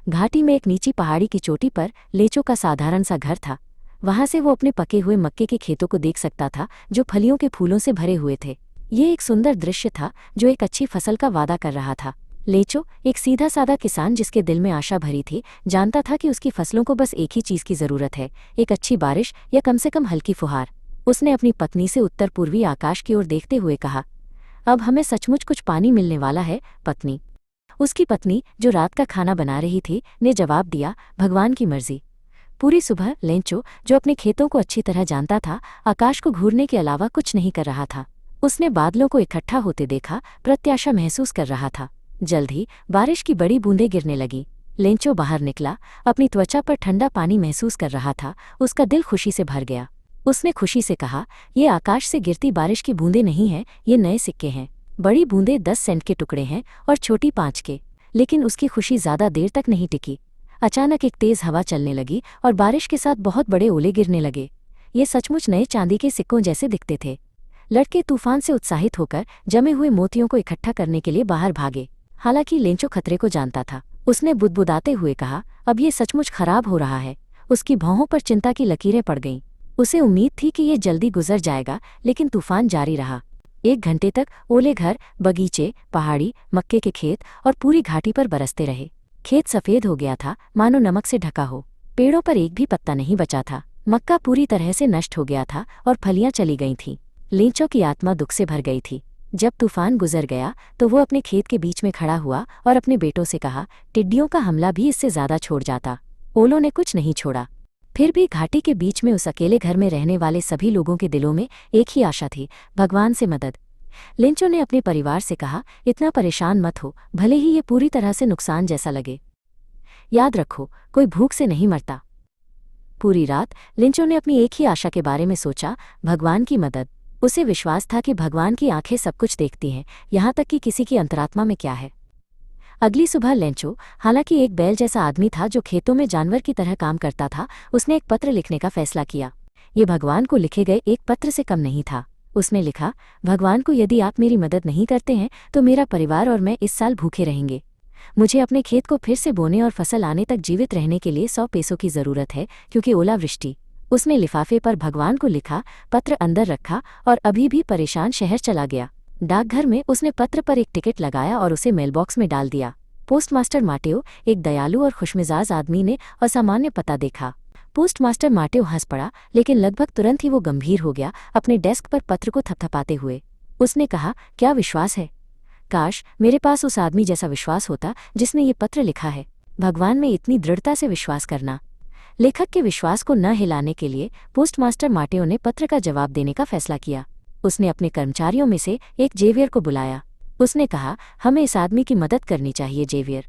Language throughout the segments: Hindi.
घाटी में एक नीची पहाड़ी की चोटी पर लेंचो का साधारण सा घर था। वहां से वो अपने पके हुए मक्के के खेतों को देख सकता था जो फलियों के फूलों से भरे हुए थे। ये एक सुंदर दृश्य था जो एक अच्छी फसल का वादा कर रहा था। लेंचो, एक सीधा साधा किसान जिसके दिल में आशा भरी थी, जानता था कि उसकी फसलों को बस एक ही चीज की जरूरत है, एक अच्छी बारिश या कम से कम हल्की फुहार। उसने अपनी पत्नी से उत्तर पूर्वी आकाश की ओर देखते हुए कहा, अब हमें सचमुच कुछ पानी मिलने वाला है, पत्नी। उसकी पत्नी, जो रात का खाना बना रही थी, ने जवाब दिया, भगवान की मर्जी। पूरी सुबह लेंचो, जो अपने खेतों को अच्छी तरह जानता था, आकाश को घूरने के अलावा कुछ नहीं कर रहा था। उसने बादलों को इकट्ठा होते देखा, प्रत्याशा महसूस कर रहा था। जल्द ही बारिश की बड़ी बूंदें गिरने लगी। लेंचो बाहर निकला, अपनी त्वचा पर ठंडा पानी महसूस कर रहा था। उसका दिल खुशी से भर गया। उसने खुशी से कहा, ये आकाश से गिरती बारिश की बूंदें नहीं हैं, ये नए सिक्के हैं। बड़ी बूंदें 10 सेंट के टुकड़े हैं और छोटी 5 के। लेकिन उसकी खुशी ज्यादा देर तक नहीं टिकी। अचानक एक तेज हवा चलने लगी और बारिश के साथ बहुत बड़े ओले गिरने लगे। ये सचमुच नए चांदी के सिक्कों जैसे दिखते थे। लड़के तूफान से उत्साहित होकर जमे हुए मोतियों को इकट्ठा करने के लिए बाहर भागे। हालांकि लेंचो खतरे को जानता था। उसने बुदबुदाते हुए कहा, अब ये सचमुच खराब हो रहा है। उसकी भौहों पर चिंता की लकीरें पड़ गईं। उसे उम्मीद थी कि ये जल्दी गुजर जाएगा, लेकिन तूफान जारी रहा। 1 घंटे तक ओले घर, बगीचे, पहाड़ी, मक्के के खेत और पूरी घाटी पर बरसते रहे। खेत सफेद हो गया था, मानो नमक से ढका हो। पेड़ों पर एक भी पत्ता नहीं बचा था। मक्का पूरी तरह से नष्ट हो गया था और फलियां चली गई थीं। लेंचो की आत्मा दुख से भर गई थी। जब तूफान गुजर गया तो वो अपने खेत के बीच में खड़ा हुआ और अपने बेटों से कहा, टिड्डियों का हमला भी इससे ज्यादा छोड़ जाता। ओलों ने कुछ नहीं छोड़ा। फिर भी घाटी के बीच में उस अकेले घर में रहने वाले सभी लोगों के दिलों में एक ही आशा थी, भगवान से मदद। लेंचो ने अपने परिवार से कहा, इतना परेशान मत हो, भले ही ये पूरी तरह से नुकसान जैसा लगे। याद रखो, कोई भूख से नहीं मरता। पूरी रात लेंचो ने अपनी एक ही आशा के बारे में सोचा, भगवान की मदद। उसे विश्वास था कि भगवान की आंखें सब कुछ देखती हैं, यहाँ तक कि किसी की अंतरात्मा में क्या है। अगली सुबह लेंचो, हालांकि एक बैल जैसा आदमी था जो खेतों में जानवर की तरह काम करता था, उसने एक पत्र लिखने का फैसला किया। ये भगवान को लिखे गए एक पत्र से कम नहीं था। उसने लिखा, भगवान को, यदि आप मेरी मदद नहीं करते हैं तो मेरा परिवार और मैं इस साल भूखे रहेंगे। मुझे अपने खेत को फिर से बोने और फसल आने तक जीवित रहने के लिए 100 पैसों की जरूरत है, क्योंकि ओलावृष्टि। उसने लिफाफे पर भगवान को लिखा, पत्र अंदर रखा और अभी भी परेशान शहर चला गया। डाकघर में उसने पत्र पर एक टिकट लगाया और उसे मेलबॉक्स में डाल दिया। पोस्टमास्टर माटेओ, एक दयालु और खुशमिजाज आदमी ने असामान्य पता देखा। पोस्टमास्टर माटेओ हंस पड़ा, लेकिन लगभग तुरंत ही वो गंभीर हो गया, अपने डेस्क पर पत्र को थपथपाते हुए। उसने कहा, क्या विश्वास है। काश मेरे पास उस आदमी जैसा विश्वास होता जिसने ये पत्र लिखा है। भगवान में इतनी दृढ़ता से विश्वास करना। लेखक के विश्वास को न हिलाने के लिए पोस्टमास्टर माटेओ ने पत्र का जवाब देने का फैसला किया। उसने अपने कर्मचारियों में से एक जेवियर को बुलाया। उसने कहा, हमें इस आदमी की मदद करनी चाहिए जेवियर।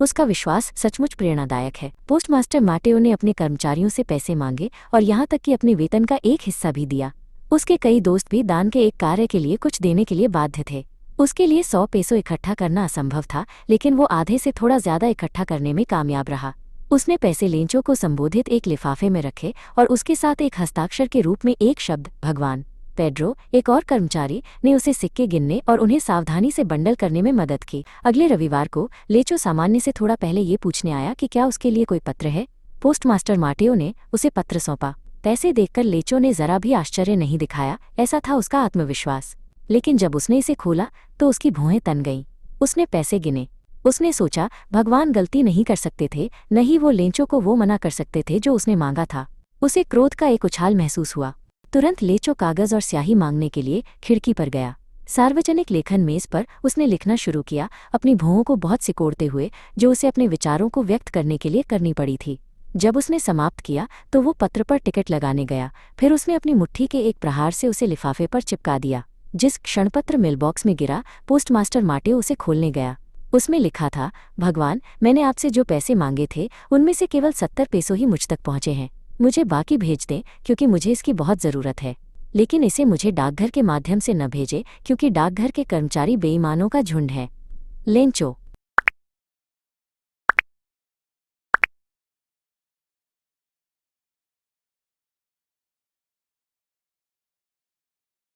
उसका विश्वास सचमुच प्रेरणादायक है। पोस्टमास्टर माटेओ ने अपने कर्मचारियों से पैसे मांगे और यहाँ तक कि अपने वेतन का एक हिस्सा भी दिया। उसके कई दोस्त भी दान के एक कार्य के लिए कुछ देने के लिए बाध्य थे। उसके लिए 100 पैसों इकट्ठा करना असंभव था, लेकिन वो आधे से थोड़ा ज्यादा इकट्ठा करने में कामयाब रहा। उसने पैसे लेंचो को संबोधित एक लिफाफे में रखे और उसके साथ एक हस्ताक्षर के रूप में एक शब्द, भगवान। पेड्रो, एक और कर्मचारी, ने उसे सिक्के गिनने और उन्हें सावधानी से बंडल करने में मदद की। अगले रविवार को लेंचो सामान्य से थोड़ा पहले ये पूछने आया कि क्या उसके लिए कोई पत्र है। पोस्टमास्टर माटेओ ने उसे पत्र सौंपा। पैसे देखकर लेंचो ने जरा भी आश्चर्य नहीं दिखाया, ऐसा था उसका आत्मविश्वास। लेकिन जब उसने इसे खोला तो उसकी भौहें तन गईं। उसने पैसे गिने। उसने सोचा, भगवान गलती नहीं कर सकते थे, न ही वो लेंचो को वो मना कर सकते थे जो उसने मांगा था। उसे क्रोध का एक उछाल महसूस हुआ। तुरंत लेंचो कागज और स्याही मांगने के लिए खिड़की पर गया। सार्वजनिक लेखन मेज पर उसने लिखना शुरू किया, अपनी भौहों को बहुत सिकोड़ते हुए, जो उसे अपने विचारों को व्यक्त करने के लिए करनी पड़ी थी। जब उसने समाप्त किया तो वो पत्र पर टिकट लगाने गया। फिर उसने अपनी मुट्ठी के एक प्रहार से उसे लिफाफे पर चिपका दिया। जिस क्षण पत्र मेलबॉक्स में गिरा, पोस्टमास्टर माटेओ उसे खोलने गया। उसमें लिखा था, भगवान, मैंने आपसे जो पैसे मांगे थे उनमें से केवल 70 पैसों ही मुझ तक पहुंचे हैं। मुझे बाकी भेज दें, क्योंकि मुझे इसकी बहुत ज़रूरत है। लेकिन इसे मुझे डाकघर के माध्यम से न भेजें, क्योंकि डाकघर के कर्मचारी बेईमानों का झुंड है। लेंचो।